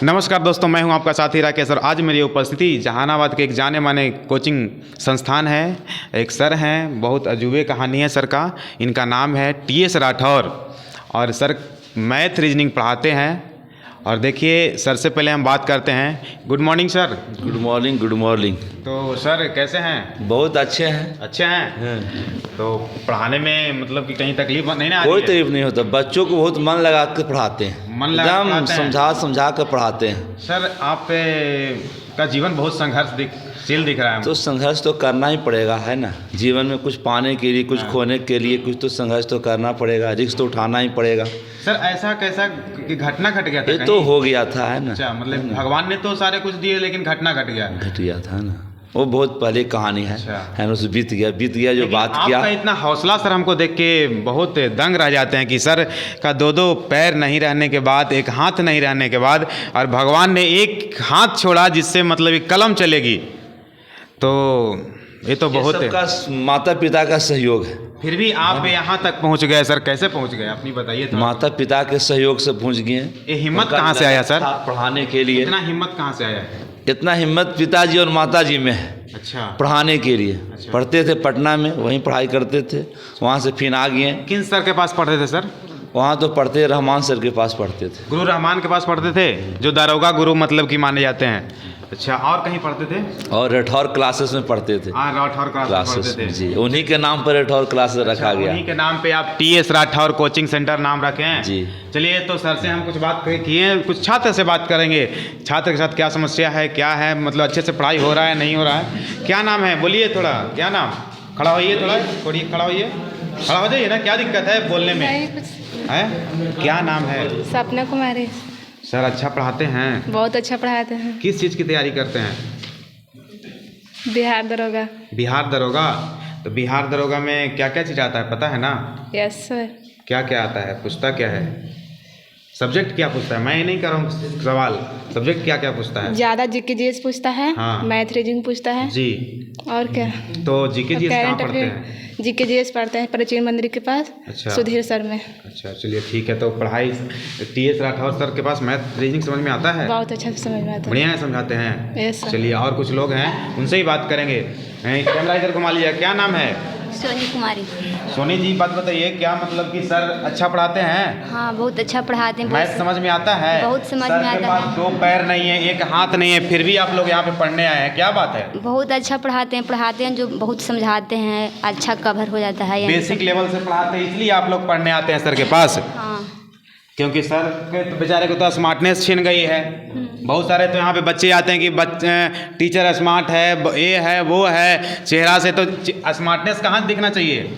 नमस्कार दोस्तों, मैं हूं आपका साथी राकेश और आज मेरी उपस्थिति जहानाबाद के एक जाने माने कोचिंग संस्थान है। एक सर हैं, बहुत अजूबे कहानी है सर का। इनका नाम है टीएस राठौर और सर मैथ रीजनिंग पढ़ाते हैं। और देखिए सर से पहले हम बात करते हैं। Good morning sir. Good morning. Good morning. तो सर कैसे हैं? बहुत अच्छे हैं। अच्छे हैं। तो पढ़ाने में मतलब कि कहीं तकलीफ नहीं ना? कोई तकलीफ नहीं होता। बच्चों को बहुत मन लगा कर पढ़ाते हैं, मन लगा एकदम समझा समझा कर पढ़ाते हैं। सर आप का जीवन बहुत संघर्षशील दिख रहा है। तो संघर्ष तो करना ही पड़ेगा, है ना। जीवन में कुछ पाने के लिए, कुछ खोने के लिए कुछ तो संघर्ष तो करना पड़ेगा, रिस्क तो उठाना ही पड़ेगा। सर ऐसा कैसा कि घटना घट गया था? ये तो हो गया था, है ना। अच्छा, मतलब भगवान ने तो सारे कुछ दिए लेकिन घटना घट गया था ना। वो बहुत पहले कहानी है, अच्छा। है ना। उसे बीत गया जो बात किया। आपका इतना हौसला सर हमको देख के बहुत दंग रह जाते हैं कि सर का दो पैर नहीं रहने के बाद, एक हाथ नहीं रहने के बाद, और भगवान ने एक हाथ छोड़ा जिससे मतलब एक कलम चलेगी। तो ये तो बहुत सबका माता पिता का सहयोग है। फिर भी आप यहाँ तक पहुँच गए सर, कैसे पहुँच गए अपनी बताइए तो। माता पिता के सहयोग से पहुँच गए। ये हिम्मत कहाँ से आया सर पढ़ाने के लिए? इतना हिम्मत कहाँ से आया? इतना हिम्मत पिताजी और माताजी में है। अच्छा। पढ़ाने के लिए। अच्छा। पढ़ते थे पटना में, वहीं पढ़ाई करते थे। वहाँ से फिर आ गए। किन सर के पास पढ़ते थे सर? वहाँ तो पढ़ते रहमान सर के पास पढ़ते थे। गुरु रहमान के पास पढ़ते थे, जो दारोगा गुरु मतलब कि माने जाते हैं। अच्छा, और कहीं पढ़ते थे? और राठौर क्लासेस में पढ़ते थे। हाँ, राठौर क्लासेस पढ़ते थे जी, उन्हीं के नाम पर राठौर क्लासेस रखा गया। उन्हीं के नाम पे आप टीएस राठौर कोचिंग सेंटर नाम रखे हैं जी। चलिए, तो सर से हम कुछ बात किए, कुछ छात्र से बात करेंगे। छात्र के साथ क्या समस्या है, क्या है, मतलब अच्छे से पढ़ाई हो रहा है नहीं हो रहा है, क्या नाम है बोलिए थोड़ा। क्या नाम? खड़ा होइए, थोड़ी खड़ा होइए, खड़ा हो जाइए ना। क्या दिक्कत है बोलने में है? क्या नाम है? सपना कुमारी। सर अच्छा पढ़ाते हैं? बहुत अच्छा पढ़ाते हैं। किस चीज़ की तैयारी करते हैं? बिहार दरोगा। बिहार दरोगा। तो बिहार दरोगा में क्या क्या चीज़ आता है पता है ना? Yes sir. क्या क्या आता है, पूछता क्या है, सब्जेक्ट क्या पूछता है? मैं ये नहीं कर रहा हूँ सवाल, सब्जेक्ट क्या क्या पूछता है? ज़्यादा जीके जीएस पूछता है। हाँ। मैथ रीजनिंग पूछता है जी। और क्या? तो जीके जीएस कहाँ पढ़ते हैं? जीके जीएस पढ़ते हैं प्राचीन मंदिर के पास। अच्छा। सुधीर सर में। अच्छा चलिए ठीक है। तो पढ़ाई टीएस राठौर सर के पास मैथ रीजनिंग समझ में आता है? बहुत अच्छा से समझ में आता है। बढ़िया है, समझाते हैं। Yes sir. चलिए, और कुछ लोग हैं उनसे ही बात करेंगे। कैमरा इधर घुमा लीजिए। क्या नाम है? सोनी कुमारी। सोनी जी, बात बताइए, क्या मतलब कि सर अच्छा पढ़ाते हैं? हाँ, बहुत अच्छा पढ़ाते हैं। मैथ समझ में आता है? बहुत समझ में सर के आता पास है। 2 पैर नहीं है, एक हाथ नहीं है, फिर भी आप लोग यहाँ पे पढ़ने आए हैं, क्या बात है? बहुत अच्छा पढ़ाते हैं जो बहुत समझाते हैं, अच्छा कवर हो जाता है। बेसिक लेवल से पढ़ाते हैं, इसलिए आप लोग पढ़ने आते हैं सर के पास। हाँ। क्योंकि सर के तो बेचारे को तो स्मार्टनेस छीन गई है। बहुत सारे तो यहाँ पे बच्चे आते हैं कि टीचर स्मार्ट है, ये है वो है, चेहरा से तो स्मार्टनेस कहाँ दिखना चाहिए?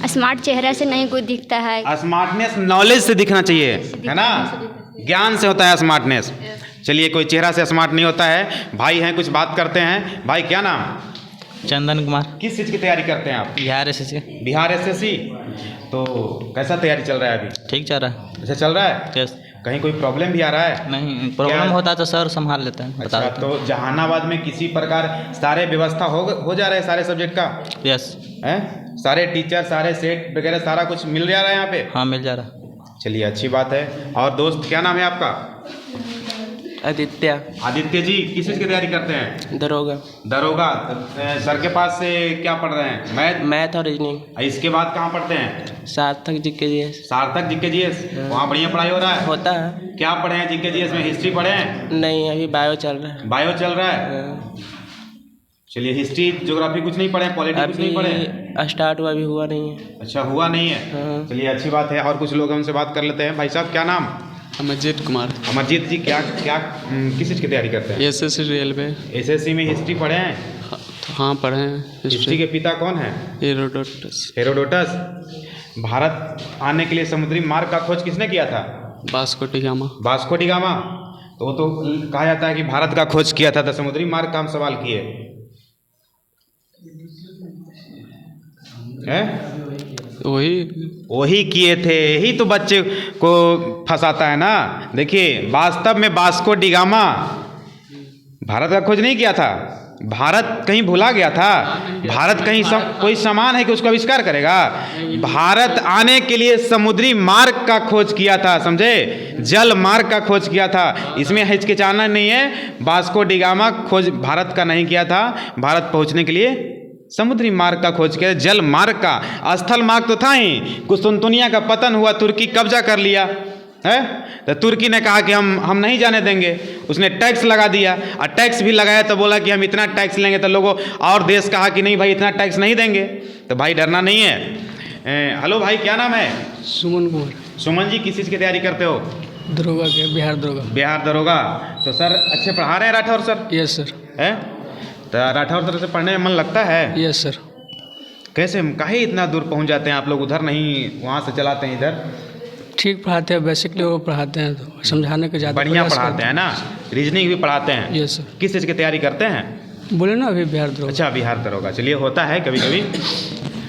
स्मार्ट चेहरा से नहीं कोई दिखता है। स्मार्टनेस नॉलेज से दिखना चाहिए, है ना। ज्ञान से होता है स्मार्टनेस। चलिए, कोई चेहरा से स्मार्ट नहीं होता है। भाई हैं, कुछ बात करते हैं। भाई क्या नाम? चंदन कुमार। किस चीज़ की तैयारी करते हैं आप? बिहार एसएससी। बिहार एसएससी। तो कैसा तैयारी चल रहा है अभी? ठीक चल रहा है। अच्छा चल रहा है। यस। कहीं कोई प्रॉब्लम भी आ रहा है? नहीं, प्रॉब्लम होता है तो सर संभाल लेते हैं, बता अच्छा, देते तो जहानाबाद में किसी प्रकार सारे व्यवस्था हो जा रहा है सारे सब्जेक्ट का? हैं। यस। हैं? सारे टीचर, सारे सेट वगैरह सारा कुछ मिल जा रहा है यहाँ पे? हाँ, मिल जा रहा। चलिए अच्छी बात है। और दोस्त क्या नाम है आपका? आदित्य। आदित्य जी, किस चीज़ की तैयारी करते हैं? दरोगा। दरोगा। सर के पास से क्या पढ़ रहे हैं? मैथ और रीजनिंग। इसके बाद कहाँ पढ़ते हैं? सार्थक जीके जीएस। सार्थक जीके जीएस। वहाँ बढ़िया पढ़ाई हो रहा है? होता है। क्या पढ़े हैं जीके जीएस में? हिस्ट्री पढ़े हैं? नहीं, अभी बायो चल रहा है। बायो चल रहा है। चलिए, हिस्ट्री ज्योग्राफी कुछ नहीं पढ़े, पॉलिटिक्स कुछ नहीं पढ़े? अभी स्टार्ट हुआ, अभी हुआ नहीं है। अच्छा, हुआ नहीं है। हाँ। चलिए अच्छी बात है। और कुछ लोग हैं, उनसे बात कर लेते हैं। भाई साहब क्या नाम? अमरजीत कुमार। अमरजीत जी, क्या क्या किस चीज़ की तैयारी करते हैं? SSC railway. एसएससी में हिस्ट्री पढ़े हैं? हाँ, पढ़े हैं। हिस्ट्री के पिता कौन है? हेरोडोटस। हेरोडोटस। भारत आने के लिए समुद्री मार्ग का खोज किसने किया था? Vasco da gamma. Vasco da gamma. तो वो तो कहा जाता है कि भारत का खोज किया था, तो समुद्री मार्ग का हम सवाल किए हैं? वही किए थे। यही तो बच्चे को फंसाता है ना। देखिए, वास्तव में वास्को डी गामा भारत का खोज नहीं किया था, भारत कहीं भुला गया था? भारत कहीं कोई सामान है कि उसको आविष्कार करेगा? भारत आने के लिए समुद्री मार्ग का खोज किया था, समझे? जल मार्ग का खोज किया था। इसमें हिचकिचाना नहीं है। वास्को डी गामा खोज भारत का नहीं किया था। भारत पहुंचने के लिए समुद्री मार्ग का खोज किया, जल मार्ग का। स्थल मार्ग तो था ही। कुस्तुनतुनिया का पतन हुआ, तुर्की कब्जा कर लिया है, तो तुर्की ने कहा कि हम नहीं जाने देंगे। उसने टैक्स लगा दिया, और टैक्स भी लगाया तो बोला कि हम इतना टैक्स लेंगे, तो लोगों और देश कहा कि नहीं भाई इतना टैक्स नहीं देंगे। तो भाई डरना नहीं है। हेलो भाई, क्या नाम है? सुमन कुमार। सुमन जी, किस चीज़ की तैयारी करते हो? दरोगा के, बिहार दरोगा। बिहार दरोगा। तो सर अच्छे पढ़ा रहे हैं राठौर सर? Yes sir. है तो राठौर सर से पढ़ने में मन लगता है? Yes sir. कैसे काहे इतना दूर पहुंच जाते हैं आप लोग? उधर नहीं, वहाँ से चलाते हैं इधर? ठीक पढ़ाते हैं, बेसिकली वो पढ़ाते हैं, तो समझाने के ज़्यादा बढ़िया पढ़ाते हैं ना? रीजनिंग भी पढ़ाते हैं? Yes sir. किस चीज़ की तैयारी करते हैं? बोले ना अभी बिहार दरोगा। अच्छा, बिहार दरोगा। चलिए, होता है कभी कभी।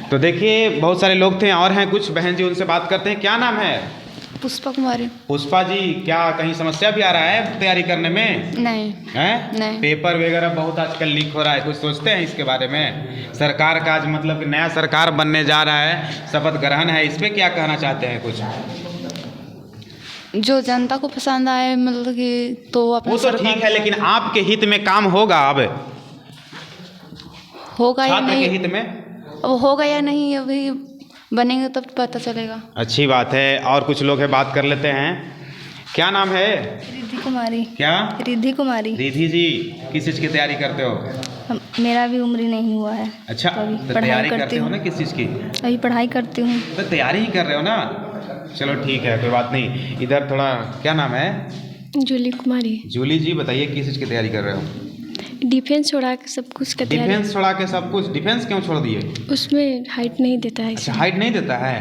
तो देखिए, बहुत सारे लोग थे और हैं कुछ बहन जी, उनसे बात करते हैं। क्या नाम है? पुष्पा कुमारी। पुष्पा जी, क्या कहीं समस्या भी आ रहा है तैयारी करने में? नहीं। हैं? नहीं। पेपर वगैरह बहुत आजकल लीक हो रहा है, कुछ सोचते हैं इसके बारे में? सरकार का आज मतलब कि नया सरकार बनने जा रहा है, शपथ ग्रहण है, इस पे क्या कहना चाहते हैं कुछ? जो जनता को पसंद आए, मतलब कि तो वो तो ठीक है, लेकिन आपके हित में काम होगा? अब होगा या छात्र के नहीं, हित में अब होगा या नहीं अभी बनेंगे तब पता चलेगा। अच्छी बात है। और कुछ लोग हैं, बात कर लेते हैं। क्या नाम है? रिद्धि कुमारी। क्या? रिद्धि कुमारी। रिद्धि जी, किस चीज़ की तैयारी करते हो? मेरा भी उम्र नहीं हुआ है। अच्छा, अभी तो पढ़ाई तैयारी करती करते हो हूँ। ना किस चीज़ की? अभी पढ़ाई करती हूँ। तो तैयारी ही कर रहे हो ना? चलो ठीक है, कोई बात नहीं। इधर थोड़ा, क्या नाम है? जूली कुमारी। जूली जी, बताइए किस चीज़ की तैयारी कर रहे हो? डिफेंस छोड़ा के सब कुछ का तैयारी। डिफेंस छोड़ा के सब कुछ? डिफेंस क्यों छोड़ दिए? उसमें हाइट नहीं देता है। अच्छा, हाइट नहीं देता है?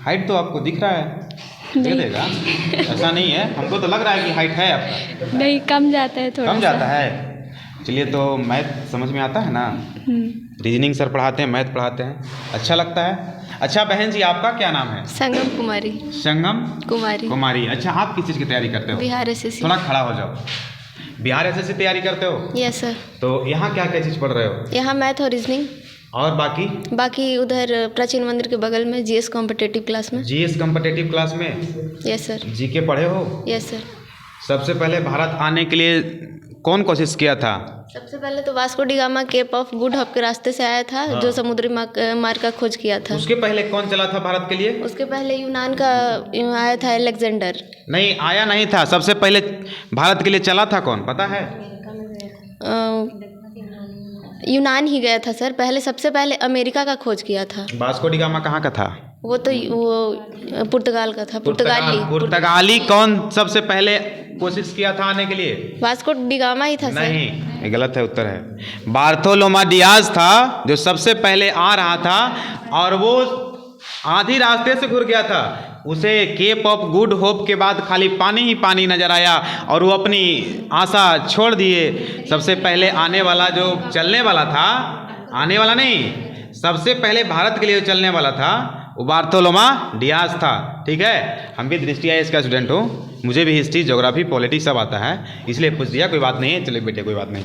हाइट तो आपको दिख रहा है, दे देगा। ऐसा नहीं है, हमको तो लग रहा है कि हाइट है आपका। नहीं, कम जाता है थोड़ा। कम जाता है? चलिए, तो मैथ समझ में आता है ना? रीजनिंग सर पढ़ाते हैं, मैथ पढ़ाते हैं, अच्छा लगता है। अच्छा बहन जी, आपका क्या नाम है? संगम कुमारी। संगम कुमारी। कुमारी। अच्छा, आप किस चीज़ की तैयारी करते हो? बिहार एसएससी। थोड़ा खड़ा हो जाओ। बिहार एसएससी तैयारी करते हो? Yes sir. तो यहाँ क्या क्या चीज़ पढ़ रहे हो? यहाँ मैथ और रीजनिंग। और बाकी उधर प्राचीन मंदिर के बगल में जीएस कॉम्पिटिटिव क्लास में। जीएस कॉम्पिटिटिव क्लास में? Yes sir. जीके पढ़े हो? Yes sir. सबसे पहले भारत आने के लिए कौन कोशिश किया था? सबसे पहले तो Vasco da Gama Cape of Good Hope के रास्ते से आया था। जो समुद्री मार्ग का खोज किया था। उसके पहले कौन चला था भारत के लिए? उसके पहले यूनान का आया था अलेक्जेंडर। नहीं, आया नहीं था। सबसे पहले भारत के लिए चला था कौन, पता है? यूनान ही गया था सर। पहले सबसे पहले अमेरिका का खोज किया था। वास्को डी गामा कहाँ का था? वो पुर्तगाल का था। पुर्तगाली कौन सबसे पहले कोशिश किया था आने के लिए? वास्को डी गामा ही था सर। नहीं, ये गलत है, उत्तर है बार्थोलोमा डियाज था जो सबसे पहले आ रहा था, और वो आधी रास्ते से घुर गया था। उसे केप ऑफ गुड होप के बाद खाली पानी ही पानी नजर आया, और वो अपनी आशा छोड़ दिए। सबसे पहले आने वाला जो चलने वाला था, आने वाला नहीं, सबसे पहले भारत के लिए जो चलने वाला था, वो बार्थोलोमा डियाज था। ठीक है, हम भी दृष्टि आईएएस का स्टूडेंट हूँ, मुझे भी हिस्ट्री, ज्योग्राफी, पॉलिटिक्स सब आता है, इसलिए पूछ दिया। कोई बात नहीं है, चलिए बेटे, कोई बात नहीं।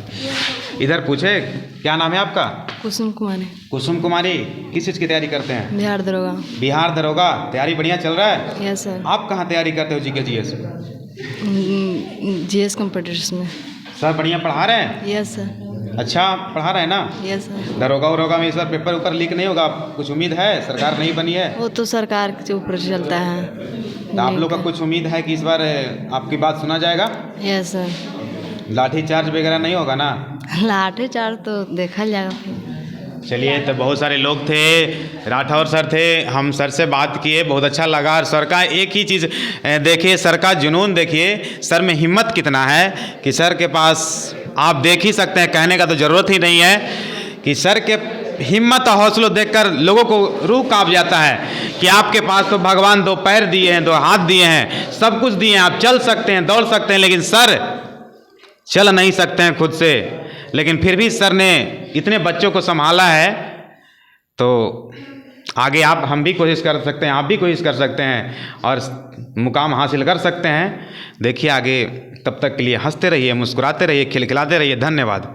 इधर पूछे, क्या नाम है आपका? कुसुम कुमारी। कुसुम कुमारी, किस चीज़ की तैयारी करते हैं? बिहार दरोगा। बिहार दरोगा। तैयारी बढ़िया चल रहा है? Yes sir. आप कहाँ तैयारी करते हो जीके जीएस? जीएस कॉम्पिटिशन में। सर बढ़िया पढ़ा रहे हैं? Yes sir. अच्छा पढ़ा रहे हैं ना? Yes sir. दरोगा उरोगा में सर पेपर ऊपर लीक नहीं होगा? कुछ उम्मीद है? सरकार नहीं बनी है वो तो सरकार के ऊपर चलता है। तो आप लोग का कुछ उम्मीद है कि इस बार आपकी बात सुना जाएगा? Yes sir. लाठी चार्ज वगैरह नहीं होगा ना? लाठी चार्ज तो देखा जाएगा। चलिए, तो बहुत सारे लोग थे, राठौर सर थे, हम सर से बात किए, बहुत अच्छा लगा। और सर का एक ही चीज़ देखिए, सर का जुनून देखिए, सर में हिम्मत कितना है कि सर के पास आप देख ही सकते हैं, कहने का तो ज़रूरत ही नहीं है कि सर के हिम्मत और हौसलों देखकर लोगों को रूह कांप जाता है कि आपके पास तो भगवान 2 पैर दिए हैं, 2 हाथ दिए हैं, सब कुछ दिए हैं, आप चल सकते हैं, दौड़ सकते हैं, लेकिन सर चल नहीं सकते हैं खुद से। लेकिन फिर भी सर ने इतने बच्चों को संभाला है, तो आगे हम भी कोशिश कर सकते हैं, आप भी कोशिश कर सकते हैं और मुकाम हासिल कर सकते हैं। देखिए आगे, तब तक के लिए हंसते रहिए, मुस्कुराते रहिए, खिलखिलाते रहिए। धन्यवाद।